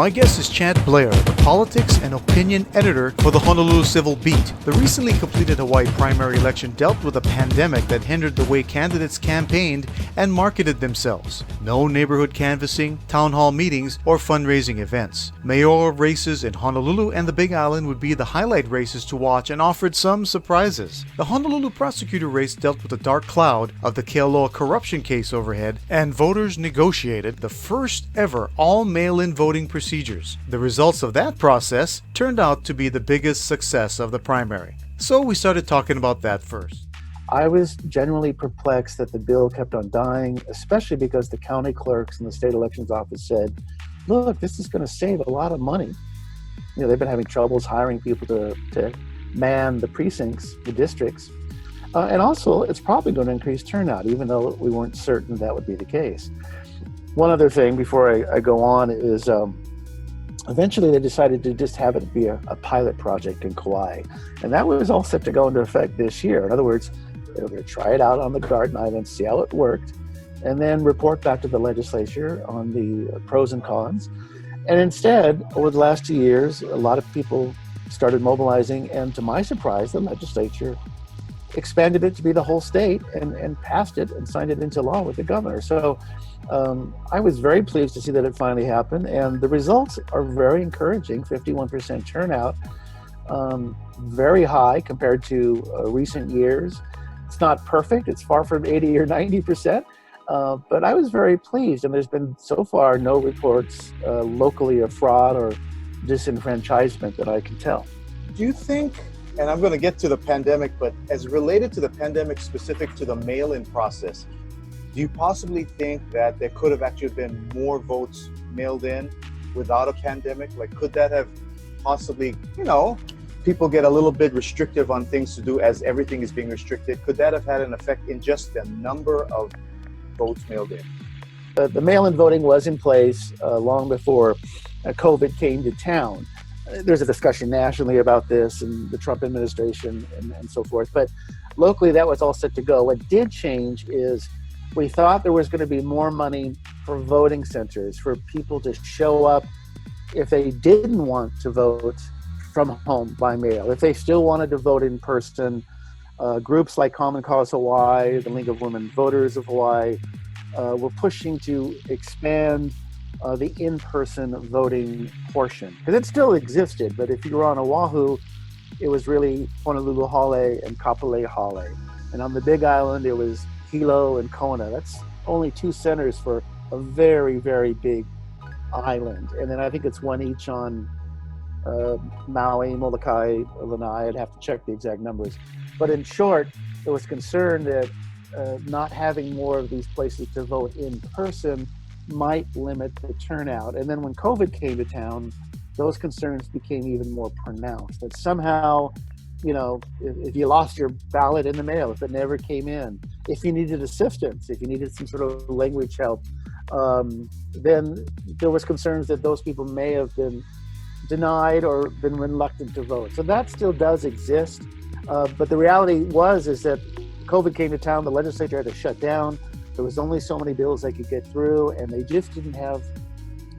My guest is CHAD BLAIR, the politics and opinion editor for the Honolulu Civil Beat. The recently completed Hawaii primary election dealt with a pandemic that hindered the way candidates campaigned and marketed themselves. No neighborhood canvassing, town hall meetings, or fundraising events. Mayoral races in Honolulu and the Big Island would be the highlight races to watch and offered some surprises. The Honolulu prosecutor race dealt with the dark cloud of the Kealoha corruption case overhead, and voters negotiated the first ever all mail-in voting procedures. The results of that process turned out to be the biggest success of the primary. So we started talking about that first. I was genuinely perplexed that the bill kept on dying, especially because the county clerks in the state elections office said, look, this is going to save a lot of money. You know, they've been having troubles hiring people to man the precincts, the districts. And also, it's probably going to increase turnout, even though we weren't certain that would be the case. One other thing before I go on is eventually they decided to just have it be a pilot project in Kauai. And that was all set to go into effect this year. In other words, they were going to try it out on the Garden Island, see how it worked, and then report back to the legislature on the pros and cons. And instead, over the last 2 years, a lot of people started mobilizing, and to my surprise, the legislature expanded it to be the whole state and passed it and signed it into law with the governor. So I was very pleased to see that it finally happened, and the results are very encouraging. 51% turnout, very high compared to recent years. It's not perfect, it's far from 80 or 90%, but I was very pleased, and there's been so far no reports locally of fraud or disenfranchisement that I can tell. Do you think, and I'm going to get to the pandemic, but as related to the pandemic specific to the mail-in process, do you possibly think that there could have actually been more votes mailed in without a pandemic? Like, could that have possibly, people get a little bit restrictive on things to do as everything is being restricted. Could that have had an effect in just the number of votes mailed in? The mail-in voting was in place long before COVID came to town. There's a discussion nationally about this and the Trump administration and so forth. But locally, that was all set to go. What did change is we thought there was going to be more money for voting centers, for people to show up if they didn't want to vote from home by mail. If they still wanted to vote in person, groups like Common Cause Hawaii, the League of Women Voters of Hawaii, were pushing to expand the in-person voting portion. Because it still existed, but if you were on Oahu, it was really Honolulu Hale and Kapolei Hale. And on the Big Island, it was Hilo and Kona. That's only 2 centers for a very, very big island. And then I think it's one each on Maui, Molokai, Lanai. I'd have to check the exact numbers. But in short, there was concern that not having more of these places to vote in person might limit the turnout. And then when COVID came to town, those concerns became even more pronounced. That somehow, if you lost your ballot in the mail, if it never came in, if you needed assistance, if you needed some sort of language help, then there was concerns that those people may have been denied or been reluctant to vote. So that still does exist. But the reality is that COVID came to town, the legislature had to shut down. There was only so many bills they could get through, and they just didn't have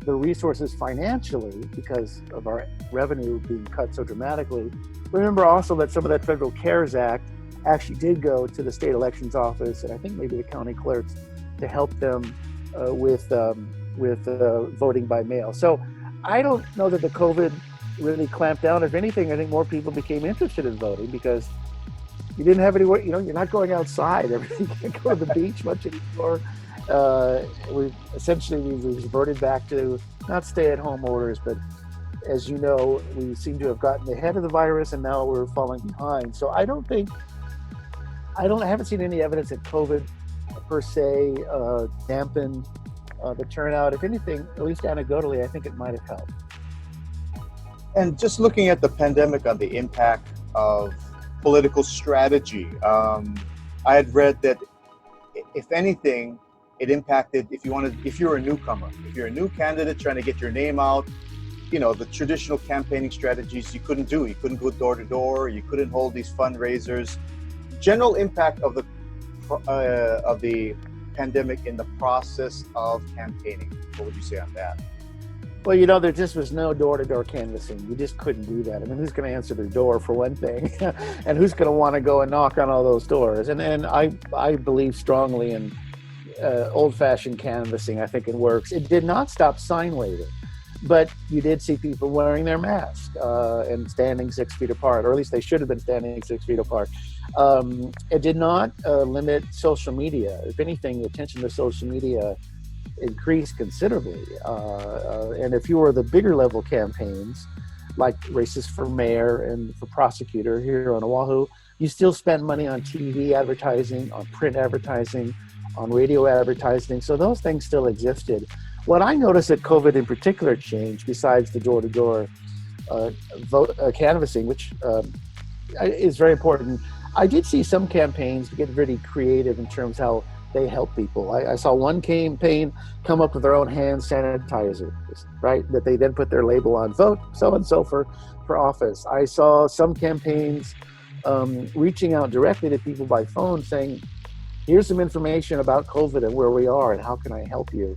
the resources financially because of our revenue being cut so dramatically. Remember also that some of that Federal CARES Act actually did go to the state elections office, and I think maybe the county clerks, to help them with voting by mail. So I don't know that the COVID really clamped down. If anything, I think more people became interested in voting because you didn't have anywhere, you're not going outside. You can't go to the beach much anymore. We've reverted back to not stay-at-home orders, but as you know, we seem to have gotten ahead of the virus and now we're falling behind. So I haven't seen any evidence that COVID per se dampened the turnout. If anything, at least anecdotally, I think it might have helped. And just looking at the pandemic on the impact of political strategy, I had read that if anything, it impacted if you're a newcomer, if you're a new candidate trying to get your name out, the traditional campaigning strategies you couldn't do. You couldn't go door to door. You couldn't hold these fundraisers. General impact of the pandemic in the process of campaigning. What would you say on that? Well, you know, there just was no door-to-door canvassing. You just couldn't do that. I mean, who's going to answer their door for one thing, and who's going to want to go and knock on all those doors? And I believe strongly in old-fashioned canvassing. I think it works. It did not stop sign waving, but you did see people wearing their mask and standing 6 feet apart, or at least they should have been standing 6 feet apart. It did not limit social media. If anything, the attention to social media increased considerably. And if you were the bigger level campaigns, like races for mayor and for prosecutor here on Oahu, you still spent money on TV advertising, on print advertising, on radio advertising. So those things still existed. What I noticed that COVID in particular changed, besides the door-to-door vote canvassing, which is very important, I did see some campaigns get really creative in terms of how they help people. I saw one campaign come up with their own hand sanitizer, right? That they then put their label on, vote so-and-so for office. I saw some campaigns reaching out directly to people by phone saying, here's some information about COVID and where we are and how can I help you?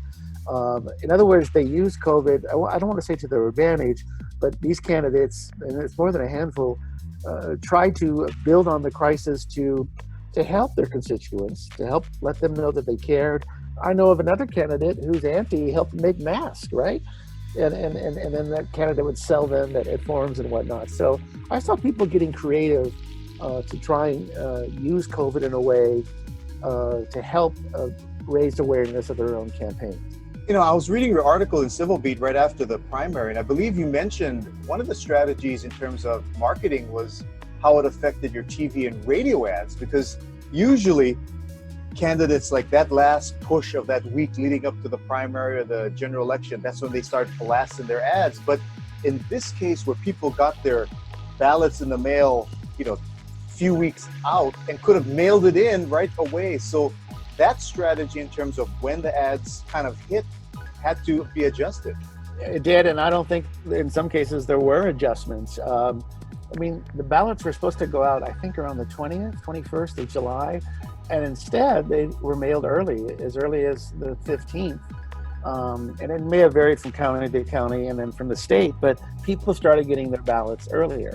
In other words, they use COVID, I don't want to say to their advantage, but these candidates, and it's more than a handful, try to build on the crisis to help their constituents, to help let them know that they cared. I know of another candidate who's anti helped make masks, right? And then that candidate would sell them at forums and whatnot. So I saw people getting creative to try and use COVID in a way to help raise awareness of their own campaigns. You know, I was reading your article in Civil Beat right after the primary, and I believe you mentioned one of the strategies in terms of marketing was how it affected your TV and radio ads, because usually candidates, like that last push of that week leading up to the primary or the general election, that's when they start blasting their ads. But in this case, where people got their ballots in the mail, you know, few weeks out and could have mailed it in right away. So that strategy in terms of when the ads kind of hit had to be adjusted. It did, and I don't think in some cases there were adjustments. I mean, the ballots were supposed to go out, I think, around the 20th, 21st of July, and instead they were mailed early as the 15th. And it may have varied from county to county and then from the state, but people started getting their ballots earlier.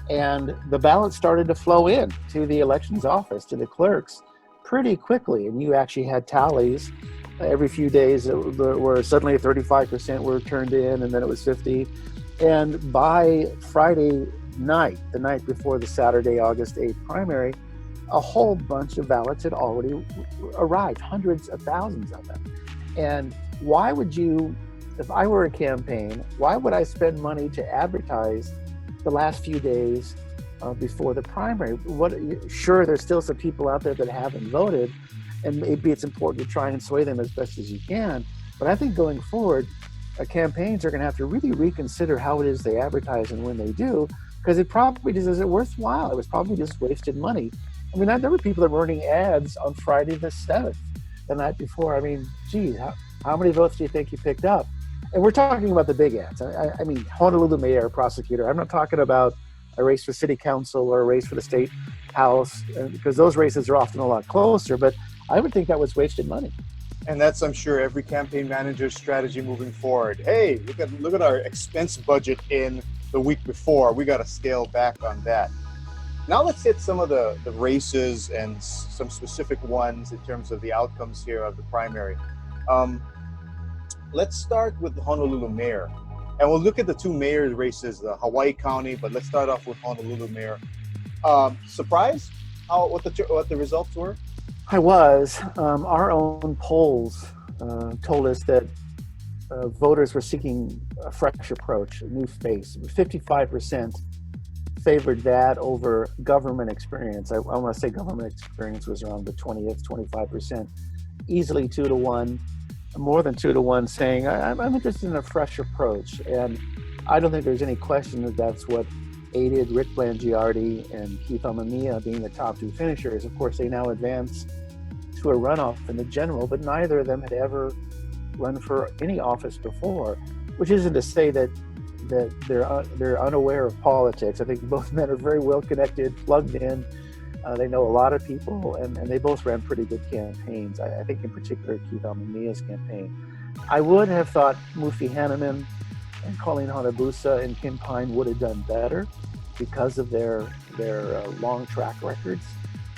And the ballots started to flow in to the elections office, to the clerks, pretty quickly. And you actually had tallies every few days where suddenly 35% were turned in, and then it was 50. And by Friday night, the night before the Saturday, August 8th primary, a whole bunch of ballots had already arrived, hundreds of thousands of them. And why would you, if I were a campaign, why would I spend money to advertise the last few days before the primary? Sure, there's still some people out there that haven't voted, and maybe it's important to try and sway them as best as you can. But I think going forward, campaigns are going to have to really reconsider how it is they advertise and when they do, because it probably just isn't worthwhile. It was probably just wasted money. I mean, there were people that were running ads on Friday the 7th, the night before. I mean, geez, how many votes do you think you picked up? And we're talking about the big ads. I mean, Honolulu Mayor, prosecutor. I'm not talking about a race for city council or a race for the state house, because those races are often a lot closer, but I would think that was wasted money. And that's, I'm sure, every campaign manager's strategy moving forward. Hey, look at our expense budget in the week before. We got to scale back on that. Now let's hit some of the races and some specific ones in terms of the outcomes here of the primary. Let's start with the Honolulu Mayor. And we'll look at the two mayor races, the Hawaii County, but let's start off with Honolulu Mayor. Surprised what the results were? I was. Our own polls told us that voters were seeking a fresh approach, a new face. 55% favored that over government experience. I want to say government experience was around the 20th, 25%, easily 2-to-1, more than 2-to-1, saying I'm interested in a fresh approach. And I don't think there's any question that that's what aided Rick Blangiardi and Keith Amamiya being the top two finishers. Of course, they now advance to a runoff in the general, but neither of them had ever run for any office before, which isn't to say that they're unaware of politics. I think both men are very well connected, plugged in. They know a lot of people, and they both ran pretty good campaigns. I think in particular Keith Amamiya's campaign. I would have thought Mufi Hanneman and Colleen Hanabusa and Kim Pine would have done better because of their long track records.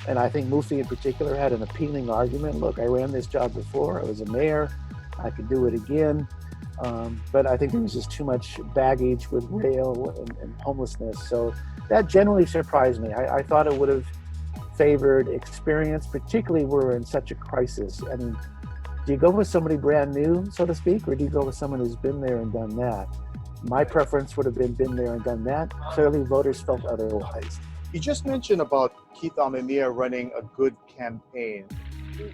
And I think Mufi in particular had an appealing argument. Look, I ran this job before. I was a mayor. I could do it again. But I think there was just too much baggage with rail and homelessness. So that generally surprised me. I thought it would have favored experience, particularly when we're in such a crisis. I mean, do you go with somebody brand new, so to speak, or do you go with someone who's been there and done that? My preference would have been there and done that. Clearly, voters felt otherwise. You just mentioned about Keith Amemiya running a good campaign.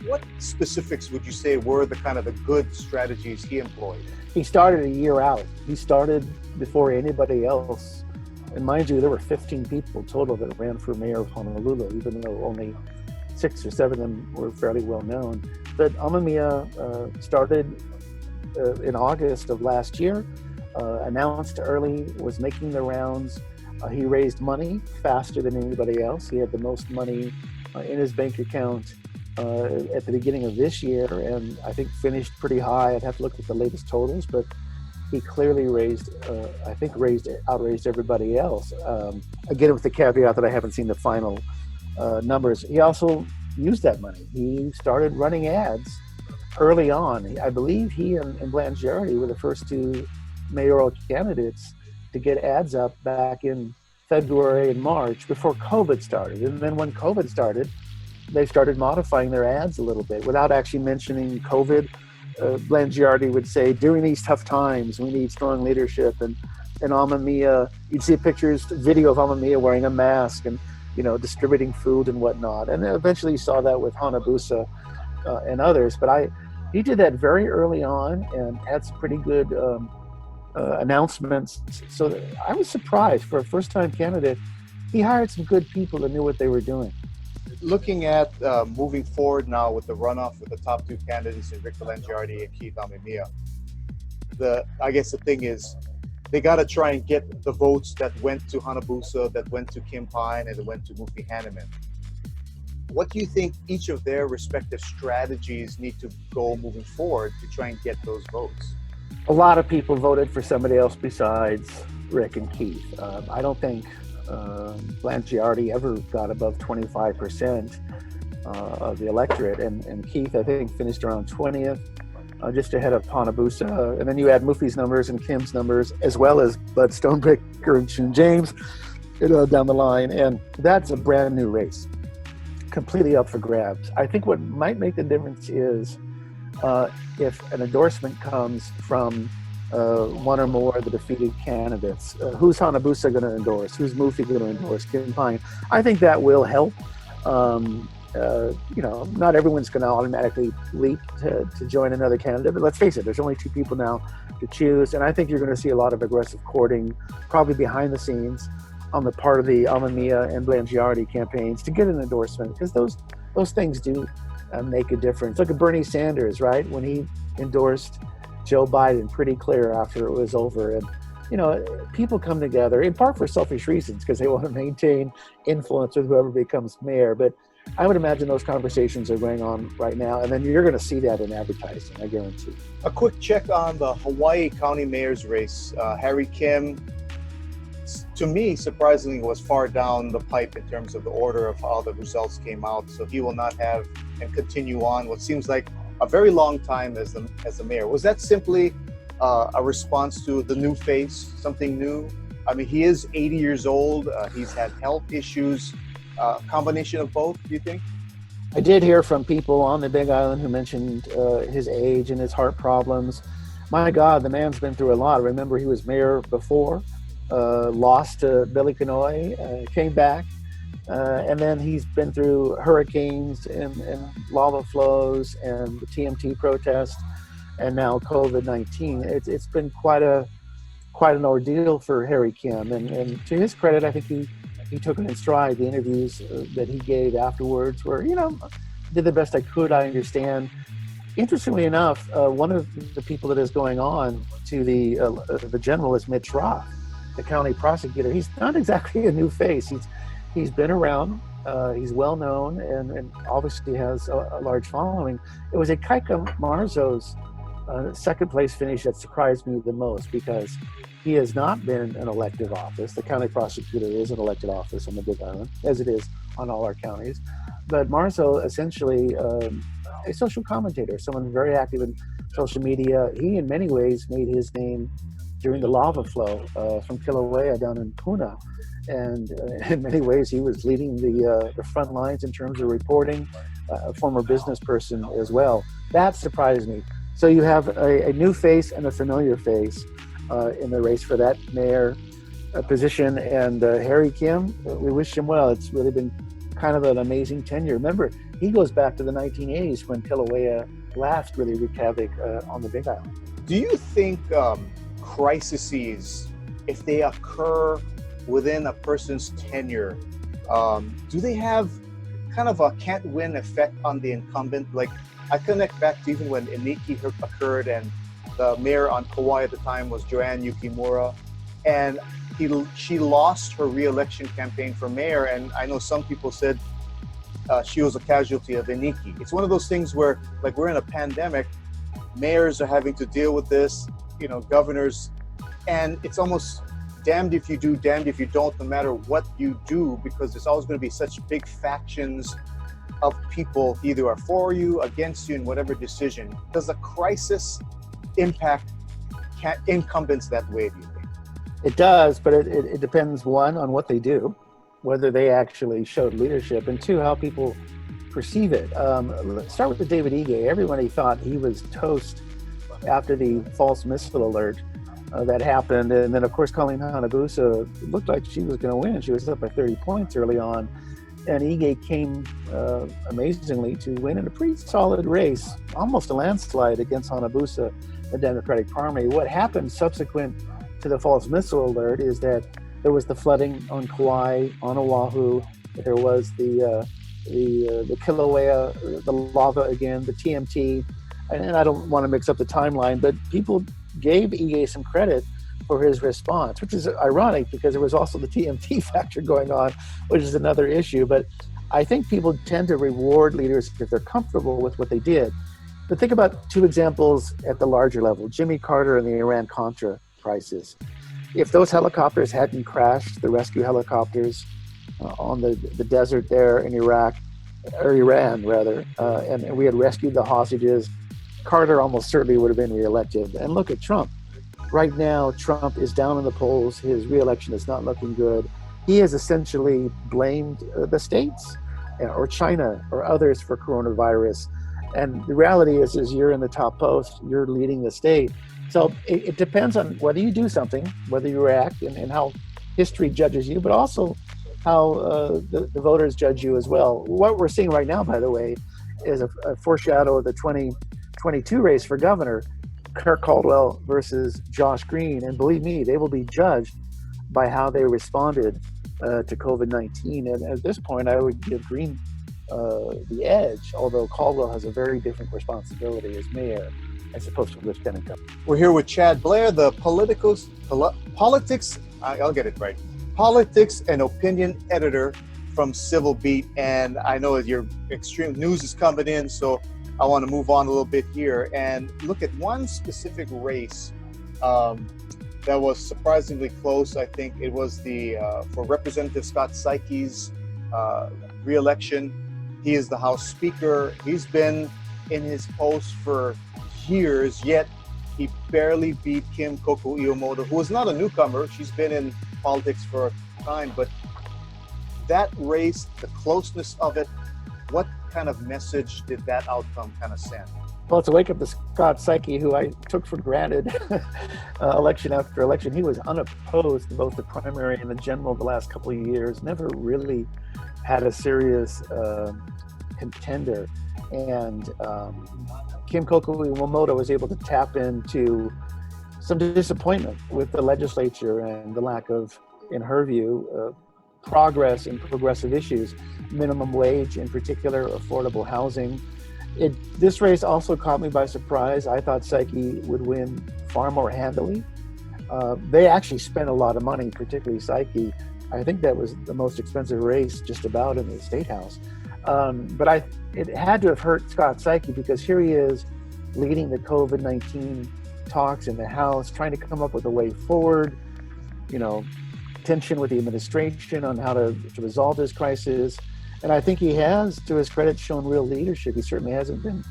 What specifics would you say were the kind of the good strategies he employed? He started a year out. He started before anybody else. And mind you, there were 15 people total that ran for mayor of Honolulu, even though only 6 or 7 of them were fairly well known. But Amemiya started in August of last year, announced early, was making the rounds. He raised money faster than anybody else. He had the most money in his bank account at the beginning of this year, and I think finished pretty high. I'd have to look at the latest totals, but he clearly outraised everybody else. Again, with the caveat that I haven't seen the final numbers. He also used that money. He started running ads early on. I believe he and Blangiardi were the first 2 mayoral candidates to get ads up back in February and March before COVID started. And then when COVID started, they started modifying their ads a little bit without actually mentioning COVID. Blangiardi would say, during these tough times, we need strong leadership. And Amemiya, you'd see video of Amemiya wearing a mask and, distributing food and whatnot. And then eventually you saw that with Hanabusa and others. But he did that very early on and had some pretty good announcements. So I was surprised for a first-time candidate. He hired some good people that knew what they were doing. Looking at moving forward now with the runoff with the top 2 candidates, Rick Blangiardi and Keith Amemiya, I guess the thing is they got to try and get the votes that went to Hanabusa, that went to Kim Pine, and that went to Mufi Hanneman. What do you think each of their respective strategies need to go moving forward to try and get those votes? A lot of people voted for somebody else besides Rick and Keith. I don't think Blangiardi ever got above 25% of the electorate, and Keith, I think, finished around 20th, just ahead of Hanabusa. And then you add Mufi's numbers and Kim's numbers, as well as Bud Stonebreaker and Shun James, down the line, and that's a brand new race, completely up for grabs. I think what might make the difference is if an endorsement comes from one or more of the defeated candidates. Who's Hanabusa going to endorse? Who's Mufi going to endorse? Kim Pine. I think that will help. Not everyone's going to automatically leap to join another candidate, but let's face it, there's only 2 people now to choose, and I think you're going to see a lot of aggressive courting, probably behind the scenes, on the part of the Amemiya and Blangiardi campaigns to get an endorsement, because those things do make a difference. Look at Bernie Sanders, right? When he endorsed Joe Biden, pretty clear after it was over. And, people come together in part for selfish reasons because they want to maintain influence with whoever becomes mayor. But I would imagine those conversations are going on right now. And then you're going to see that in advertising, I guarantee. A quick check on the Hawaii County Mayor's race. Harry Kim, to me, surprisingly, was far down the pipe in terms of the order of how the results came out. So he will not have and continue on what seems like a very long time as the mayor. Was that simply a response to the new face, something new? I mean, he is 80 years old. He's had health issues. Combination of both, do you think? I did hear from people on the Big Island who mentioned his age and his heart problems. My God, the man's been through a lot. Remember, he was mayor before, lost to Billy Kanoe, came back, and then he's been through hurricanes and lava flows and the TMT protest, and now COVID-19. It's been quite an ordeal for Harry Kim, and to his credit, I think he took it in stride. The interviews that he gave afterwards were, did the best I could. I understand. Interestingly enough, one of the people that is going on to the general is Mitch Roth, the county prosecutor. He's not exactly a new face. He's been around. He's well known and obviously has a large following. It was Ikaika Marzo's second place finish that surprised me the most because he has not been an elective office. The county prosecutor is an elected office on the Big Island, as it is on all our counties. But Marzo, essentially a social commentator, someone very active in social media. He, in many ways, made his name during the lava flow from Kilauea down in Puna. And in many ways, he was leading the front lines in terms of reporting, a former business person as well. That surprised me. So you have a new face and a familiar face in the race for that mayor position. And Harry Kim, we wish him well. It's really been kind of an amazing tenure. Remember, he goes back to the 1980s when Kilauea last really wreaked havoc on the Big Island. Do you think crises, if they occur within a person's tenure, do they have kind of a can't-win effect on the incumbent? Like, I connect back to even when Iniki occurred and the mayor on Kauai at the time was Joanne Yukimura, and she lost her re-election campaign for mayor, and I know some people said she was a casualty of Iniki. It's one of those things where, like, we're in a pandemic, mayors are having to deal with this, governors, and it's almost damned if you do, damned if you don't, no matter what you do, because there's always going to be such big factions of people either are for you, against you in whatever decision. Does a crisis impact incumbents that way, do you think? It does, but it depends, one, on what they do, whether they actually showed leadership, and two, how people perceive it. Let's start with the David Ige. Everybody thought he was toast after the false missile alert that happened. And then, of course, Colleen Hanabusa looked like she was going to win. She was up by 30 points early on. And Ige came amazingly to win in a pretty solid race, almost a landslide against Hanabusa, the Democratic Party. What happened subsequent to the false missile alert is that there was the flooding on Kauai, on Oahu. There was the Kilauea, the lava again, the TMT. And I don't want to mix up the timeline, but people gave Ige some credit for his response, which is ironic because there was also the TMT factor going on, which is another issue. But I think people tend to reward leaders if they're comfortable with what they did. But think about two examples at the larger level, Jimmy Carter and the Iran-Contra crisis. If those helicopters hadn't crashed, the rescue helicopters on the desert there in Iraq, or Iran rather, and we had rescued the hostages, Carter almost certainly would have been reelected. And look at Trump. Right now, Trump is down in the polls. His reelection is not looking good. He has essentially blamed the states or China or others for coronavirus. And the reality is you're in the top post, you're leading the state. So it depends on whether you do something, whether you react, and how history judges you, but also how the voters judge you as well. What we're seeing right now, by the way, is a foreshadow of the 2022 race for governor, Kirk Caldwell versus Josh Green. And believe me, they will be judged by how they responded to COVID-19. And at this point, I would give Green the edge, although Caldwell has a very different responsibility as mayor as opposed to lieutenant governor. We're here with Chad Blair, the politics and opinion editor from Civil Beat. And I know that your extreme news is coming in, so I want to move on a little bit here and look at one specific race that was surprisingly close. I think it was for Representative Scott Saike's re-election. He is the House Speaker. He's been in his post for years, yet he barely beat Kim Koko Iyomoto, who is not a newcomer. She's been in politics for a time, but that race, the closeness of it, what kind of message did that outcome kind of send? Well, it's a wake up to Scott Saike, who I took for granted election after election. He was unopposed in both the primary and the general the last couple of years, never really had a serious contender. And Kim Koko Iyomoto was able to tap into some disappointment with the legislature and the lack of, in her view, progress in progressive issues, minimum wage in particular, affordable housing. This race also caught me by surprise. I thought Saike would win far more handily. They actually spent a lot of money, particularly Saike. I think that was the most expensive race just about in the State House. But it had to have hurt Scott Saike because here he is leading the COVID-19 talks in the House, trying to come up with a way forward, tension with the administration on how to resolve this crisis. And I think he has, to his credit, shown real leadership. He certainly hasn't been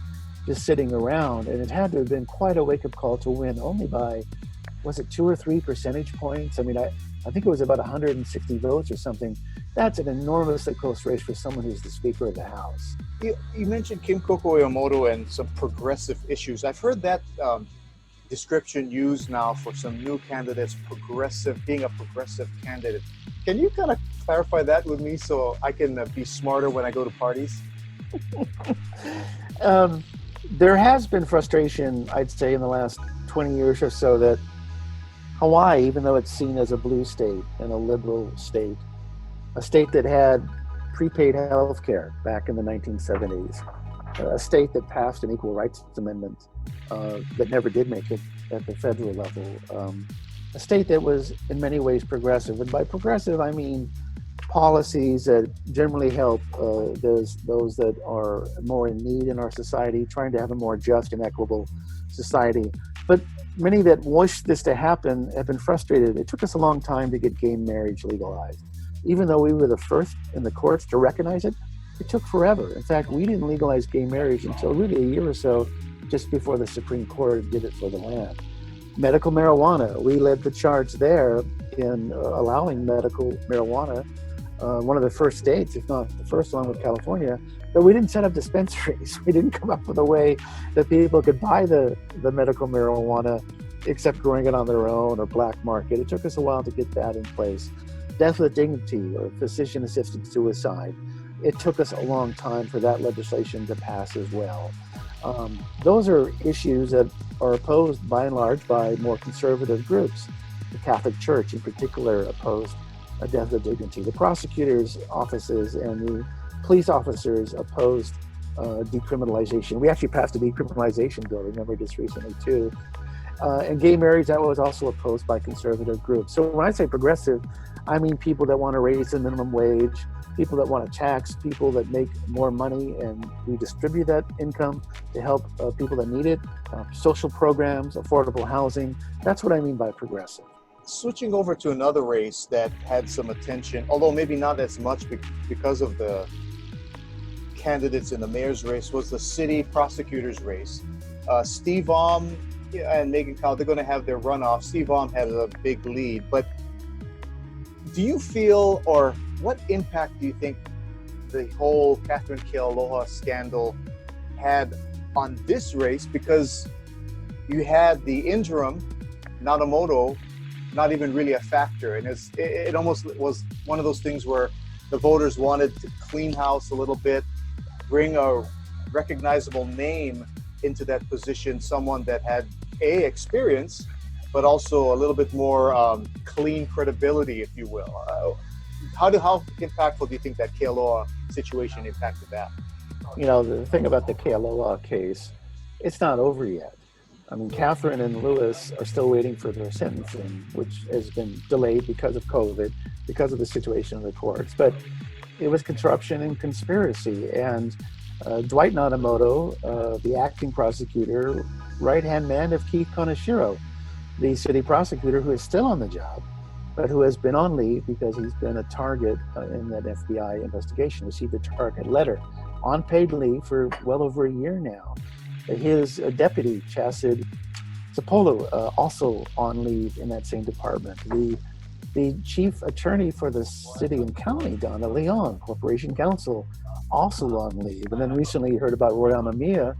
just sitting around. And it had to have been quite a wake-up call to win only by, was it 2 or 3 percentage points? I mean, I think it was about 160 votes or something. That's an enormously close race for someone who's the Speaker of the House. You mentioned Kim Kokoyamoto and some progressive issues. I've heard that description used now for some new candidates, being a progressive candidate. Can you kind of clarify that with me so I can be smarter when I go to parties? There has been frustration, I'd say, in the last 20 years or so that Hawaii, even though it's seen as a blue state and a liberal state, a state that had prepaid health care back in the 1970s, a state that passed an equal rights amendment that never did make it at the federal level, a state that was in many ways progressive. And by progressive, I mean policies that generally help those that are more in need in our society, trying to have a more just and equitable society. But many that wish this to happen have been frustrated. It took us a long time to get gay marriage legalized. Even though we were the first in the courts to recognize it, it took forever. In fact, we didn't legalize gay marriage until really a year or so just before the Supreme Court did it for the land. Medical marijuana, we led the charge there in allowing medical marijuana, one of the first states, if not the first one with California, but we didn't set up dispensaries. We didn't come up with a way that people could buy the medical marijuana except growing it on their own or black market. It took us a while to get that in place. Death with dignity or physician-assisted suicide. It took us a long time for that legislation to pass as well. Those are issues that are opposed by and large by more conservative groups. The Catholic Church in particular opposed death with dignity. The prosecutors' offices and the police officers opposed decriminalization. We actually passed a decriminalization bill, remember, just recently too. And gay marriage, that was also opposed by conservative groups. So when I say progressive, I mean people that want to raise the minimum wage, people that want to tax people that make more money and redistribute that income to help people that need it, social programs, affordable housing. That's what I mean by progressive. Switching over to another race that had some attention, although maybe not as much because of the candidates in the mayor's race, was the city prosecutor's race. Steve Alm and Megan Kyle, they're going to have their runoff. Steve Alm had a big lead, but do you feel, or what impact do you think the whole Catherine Kealoha scandal had on this race? Because you had the interim, Nanamoto, not even really a factor. And it almost was one of those things where the voters wanted to clean house a little bit, bring a recognizable name into that position, someone that had experience, but also a little bit more clean credibility, if you will. How impactful do you think that Kealoha situation impacted that? The thing about the Kealoha case, it's not over yet. I mean, Catherine and Lewis are still waiting for their sentencing, which has been delayed because of COVID, because of the situation in the courts. But it was corruption and conspiracy. And Dwight Nanamoto, the acting prosecutor, right-hand man of Keith Konashiro, the city prosecutor who is still on the job, but who has been on leave because he's been a target in that FBI investigation, received a target letter on paid leave for well over a year now. His deputy, Chassid Zapolo, also on leave in that same department. The chief attorney for the city and county, Donna Leon, Corporation Counsel, also on leave. And then recently you heard about Roy Amamiya,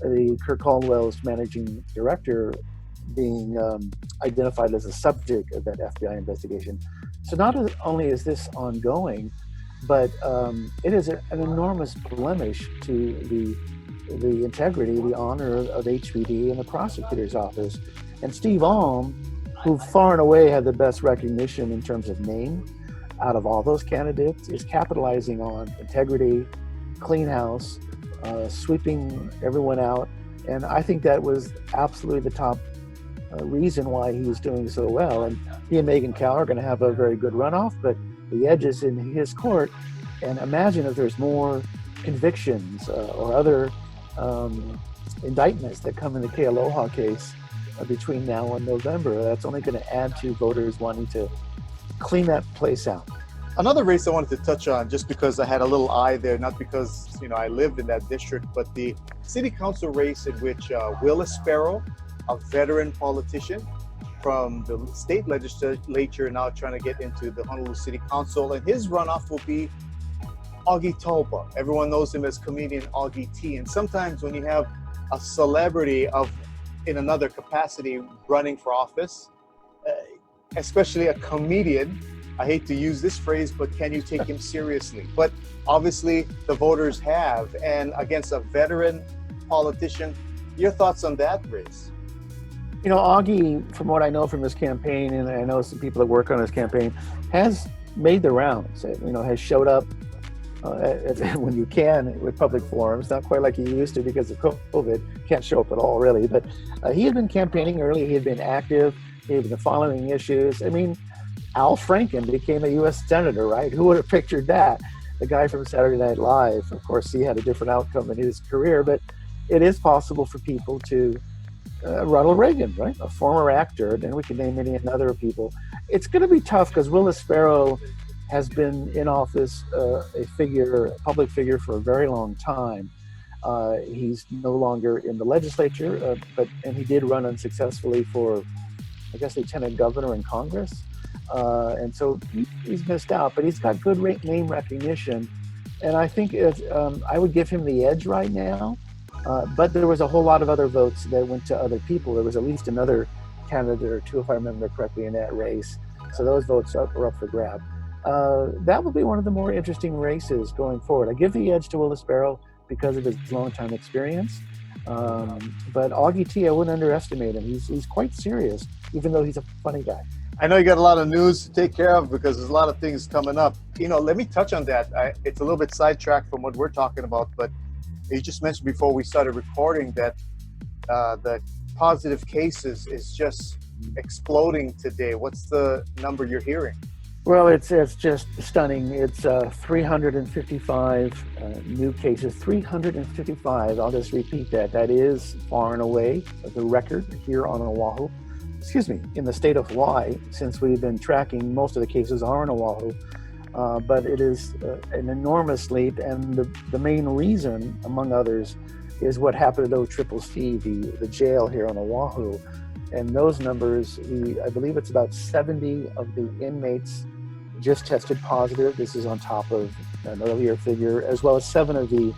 the Kirk Caldwell's managing director, being identified as a subject of that FBI investigation. So not only is this ongoing, but it is an enormous blemish to the integrity, the honor of HPD and the prosecutor's office. And Steve Alm, who far and away had the best recognition in terms of name out of all those candidates, is capitalizing on integrity, clean house, sweeping everyone out. And I think that was absolutely the top reason why he was doing so well. And he and Megan Kyle are going to have a very good runoff, but the edge is in his court. And imagine if there's more convictions or other indictments that come in the Kealoha case between now and November. That's only going to add to voters wanting to clean that place out. Another race I wanted to touch on, just because I had a little eye there, not because I lived in that district, but the city council race in which Will Sparrow, a veteran politician from the state legislature, now trying to get into the Honolulu City Council, and his runoff will be Augie Taupa. Everyone knows him as comedian Augie T. And sometimes when you have a celebrity in another capacity running for office, especially a comedian, I hate to use this phrase, but can you take him seriously? But obviously the voters have, and against a veteran politician, your thoughts on that race? Augie, from what I know from his campaign, and I know some people that work on his campaign, has made the rounds, has showed up when you can with public forums, not quite like he used to because of COVID, can't show up at all really, but he had been campaigning early, he had been active, he had been following issues. Al Franken became a U.S. Senator, right? Who would have pictured that? The guy from Saturday Night Live. Of course, he had a different outcome in his career, but it is possible for people to, Ronald Reagan, right? A former actor, and we can name any other people. It's going to be tough because Will Sparrow has been in office, a public figure for a very long time. He's no longer in the legislature, and he did run unsuccessfully for, I guess, lieutenant governor in Congress. And so he's missed out, but he's got good name recognition. And I think I would give him the edge right now. But there was a whole lot of other votes that went to other people. There was at least another candidate or two, if I remember correctly, in that race. So those votes are up for grab. That will be one of the more interesting races going forward. I give the edge to Will Sparrow because of his long-time experience. But Augie T, I wouldn't underestimate him. He's quite serious, even though he's a funny guy. I know you got a lot of news to take care of because there's a lot of things coming up. Let me touch on that. It's a little bit sidetracked from what we're talking about, but you just mentioned before we started recording that the positive cases is just exploding today. What's the number you're hearing? Well, it's just stunning. It's 355 new cases, 355. I'll just repeat that. That is far and away the record here on Oahu. In the state of Hawaii, since we've been tracking, most of the cases are in Oahu. But it is an enormous leap, and the main reason, among others, is what happened at OCCC, the jail here on Oahu. And those numbers, I believe it's about 70 of the inmates just tested positive. This is on top of an earlier figure, as well as 7 of the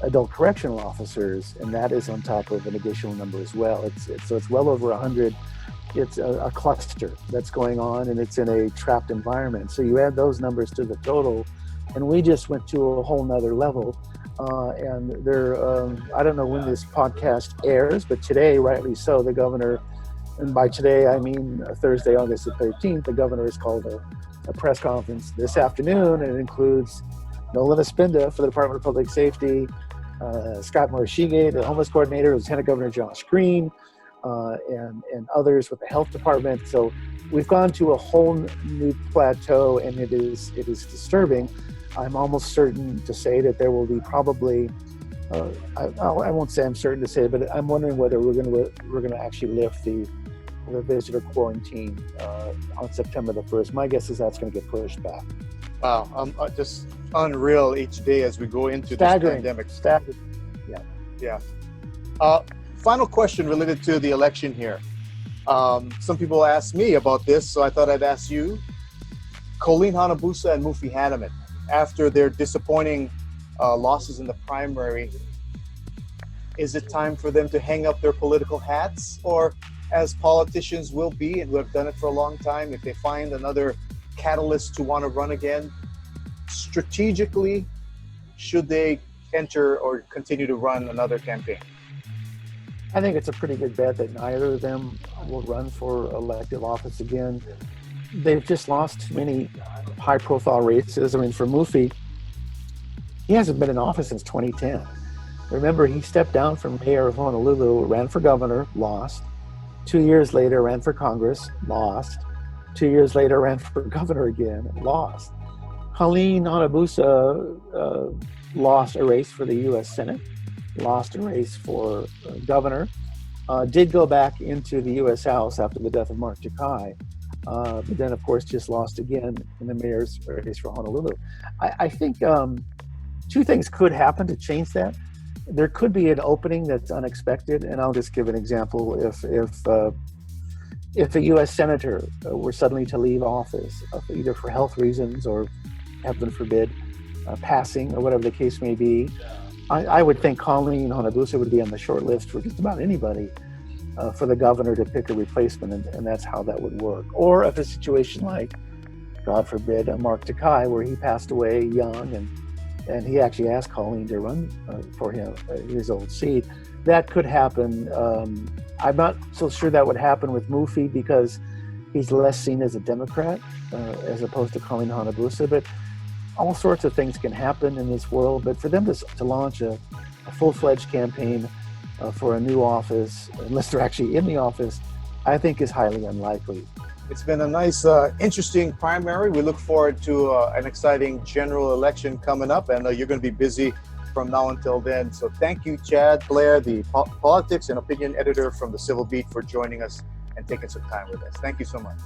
adult correctional officers, and that is on top of an additional number as well. So it's well over 100. It's a cluster that's going on, and it's in a trapped environment. So you add those numbers to the total, and we just went to a whole nother level. And I don't know when this podcast airs, but today, rightly so, the governor, and by today I mean Thursday, August the 13th, the governor has called a press conference this afternoon, and it includes Nolan Espinda for the Department of Public Safety, Scott Morishige, the homeless coordinator, Lieutenant Governor Josh Green, and others with the health department. So we've gone to a whole new plateau, and it is disturbing. I'm almost certain to say that there will be probably, I won't say I'm certain to say it, but I'm wondering whether we're going to actually lift the visitor quarantine on September the 1st. My guess is that's going to get pushed back. Wow, just unreal each day as we go into this pandemic. Staggering. Yeah. Final question related to the election here. Some people asked me about this, so I thought I'd ask you. Colleen Hanabusa and Mufi Hanneman, after their disappointing losses in the primary, is it time for them to hang up their political hats? Or, as politicians will be and who have done it for a long time, if they find another catalyst to want to run again, strategically, should they enter or continue to run another campaign? I think it's a pretty good bet that neither of them will run for elective office again. They've just lost too many high-profile races. I mean, for Mufi, he hasn't been in office since 2010. Remember, he stepped down from mayor of Honolulu, ran for governor, lost. 2 years later, ran for Congress, lost. 2 years later, ran for governor again, lost. Colleen Hanabusa lost a race for the U.S. Senate lost a race for governor, did go back into the U.S. House after the death of Mark Kauai, but then, of course, just lost again in the mayor's race for Honolulu. I think two things could happen to change that. There could be an opening that's unexpected, and I'll just give an example. If a U.S. senator were suddenly to leave office, either for health reasons or, heaven forbid, passing or whatever the case may be, I would think Colleen Honolulu would be on the short list for just about anybody for the governor to pick a replacement, and that's how that would work. Or if a situation like, God forbid, Mark Kauai, where he passed away young, and he actually asked Colleen to run for him, his old seat, that could happen. I'm not so sure that would happen with Mufi because he's less seen as a Democrat as opposed to Colleen Honolulu, but all sorts of things can happen in this world. But for them to launch a full-fledged campaign for a new office, unless they're actually in the office, I think is highly unlikely. It's been a nice, interesting primary. We look forward to an exciting general election coming up, and you're going to be busy from now until then. So thank you, CHAD BLAIR, the politics and opinion editor from the Civil Beat, for joining us and taking some time with us. Thank you so much.